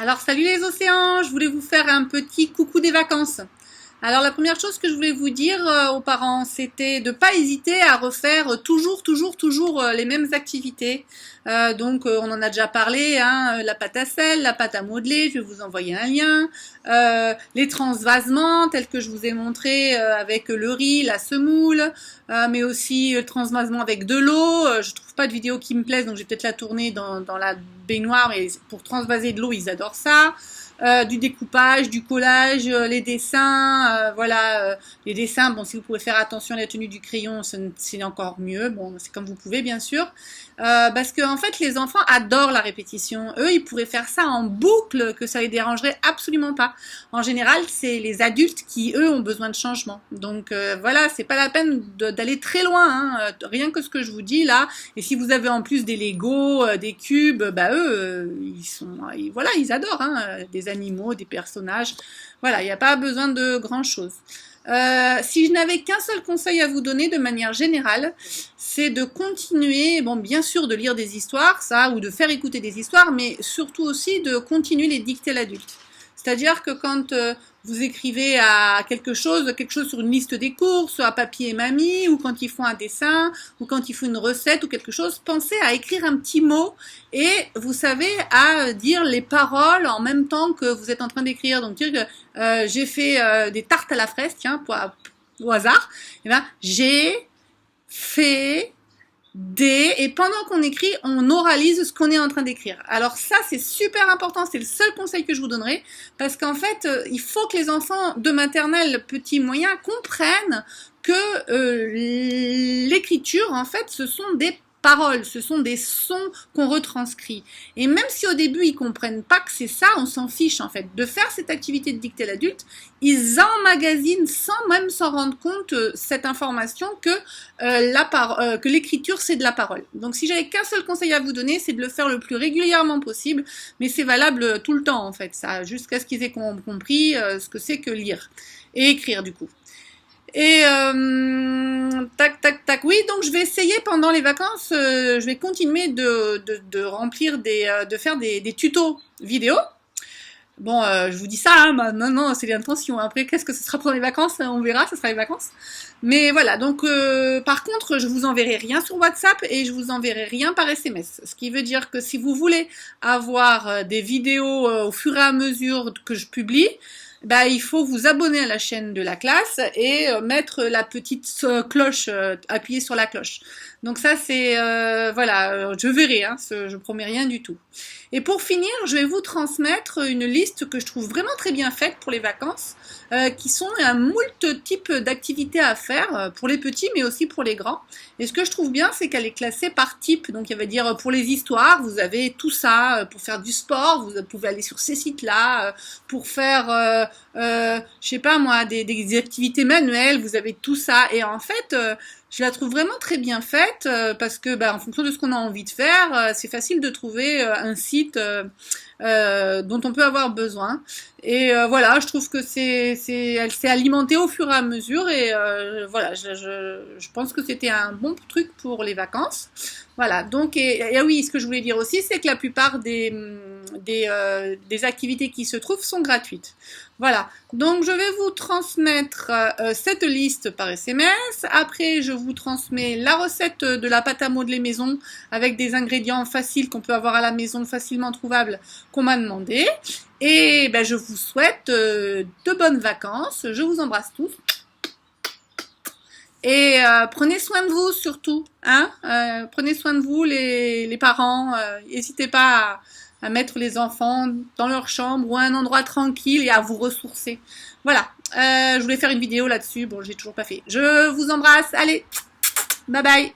Alors, salut les océans, je voulais vous faire un petit coucou des vacances. Alors, la première chose que je voulais vous dire aux parents, c'était de ne pas hésiter à refaire toujours les mêmes activités. On en a déjà parlé, hein, la pâte à sel, la pâte à modeler, je vais vous envoyer un lien. Les transvasements, tels que je vous ai montré avec le riz, la semoule, mais aussi le transvasement avec de l'eau. Je trouve pas de vidéo qui me plaise, donc je vais peut-être la tourner dans la baignoire, mais pour transvaser de l'eau, ils adorent ça. Du découpage, du collage, les dessins, les dessins, bon, si vous pouvez faire attention à la tenue du crayon, c'est encore mieux, bon, c'est comme vous pouvez, bien sûr, parce que en fait, les enfants adorent la répétition, eux, ils pourraient faire ça en boucle, que ça les dérangerait absolument pas. En général, c'est les adultes qui, eux, ont besoin de changement, donc voilà, c'est pas la peine d'aller très loin, hein, rien que ce que je vous dis là, et si vous avez en plus des Lego, des cubes, bah eux, ils adorent, hein, des animaux, des personnages. Voilà, il n'y a pas besoin de grand-chose. Si je n'avais qu'un seul conseil à vous donner de manière générale, c'est de continuer, bon, bien sûr de lire des histoires, ça, ou de faire écouter des histoires, mais surtout aussi de continuer les dictées à l'adulte. C'est-à-dire que quand vous écrivez à quelque chose sur une liste des courses, à papier et mamie, ou quand ils font un dessin, ou quand ils font une recette ou quelque chose, pensez à écrire un petit mot et vous savez à dire les paroles en même temps que vous êtes en train d'écrire. Donc dire que j'ai fait des tartes à la fraise, tiens, au hasard, et ben j'ai fait et pendant qu'on écrit, on oralise ce qu'on est en train d'écrire. Alors ça, c'est super important, c'est le seul conseil que je vous donnerai, parce qu'en fait, il faut que les enfants de maternelle, petits, moyens, comprennent que l'écriture, en fait, ce sont des paroles, ce sont des sons qu'on retranscrit. Et même si au début ils comprennent pas que c'est ça, on s'en fiche en fait. De faire cette activité de dictée à l'adulte, ils emmagasinent sans même s'en rendre compte cette information que l'écriture c'est de la parole. Donc si j'avais qu'un seul conseil à vous donner, c'est de le faire le plus régulièrement possible, mais c'est valable tout le temps en fait, ça, jusqu'à ce qu'ils aient compris ce que c'est que lire et écrire du coup. Et oui, donc je vais essayer pendant les vacances, je vais continuer de remplir de faire des tutos vidéo. Bon, je vous dis ça, hein, non, c'est l'intention. Après, qu'est-ce que ce sera pour les vacances? On verra, ce sera les vacances. Mais voilà, donc par contre, je vous enverrai rien sur WhatsApp et je vous enverrai rien par SMS. Ce qui veut dire que si vous voulez avoir des vidéos au fur et à mesure que je publie, bah, il faut vous abonner à la chaîne de la classe et mettre la petite cloche, appuyer sur la cloche. Donc ça c'est, je verrai, hein, je promets rien du tout. Et pour finir, je vais vous transmettre une liste que je trouve vraiment très bien faite pour les vacances, qui sont un moult types d'activités à faire pour les petits mais aussi pour les grands. Et ce que je trouve bien, c'est qu'elle est classée par type. Donc, il va dire pour les histoires, vous avez tout ça. Pour faire du sport, vous pouvez aller sur ces sites-là. Pour faire, je sais pas moi, des activités manuelles, vous avez tout ça. Et en fait, je la trouve vraiment très bien faite parce que, en fonction de ce qu'on a envie de faire, c'est facile de trouver un site dont on peut avoir besoin. Et voilà, je trouve que elle s'est alimentée au fur et à mesure et voilà, je pense que c'était un bon truc pour les vacances. Voilà, donc et oui, ce que je voulais dire aussi, c'est que la plupart des activités qui se trouvent sont gratuites. Voilà, donc je vais vous transmettre cette liste par SMS. Après, je vous transmets la recette de la pâte à modeler maison avec des ingrédients faciles qu'on peut avoir à la maison, facilement trouvables, qu'on m'a demandé. Et je vous souhaite de bonnes vacances. Je vous embrasse tous. Et prenez soin de vous surtout, hein. Prenez soin de vous les parents. N'hésitez pas à mettre les enfants dans leur chambre ou à un endroit tranquille et à vous ressourcer. Voilà, je voulais faire une vidéo là-dessus. Bon, j'ai toujours pas fait. Je vous embrasse. Allez, bye bye.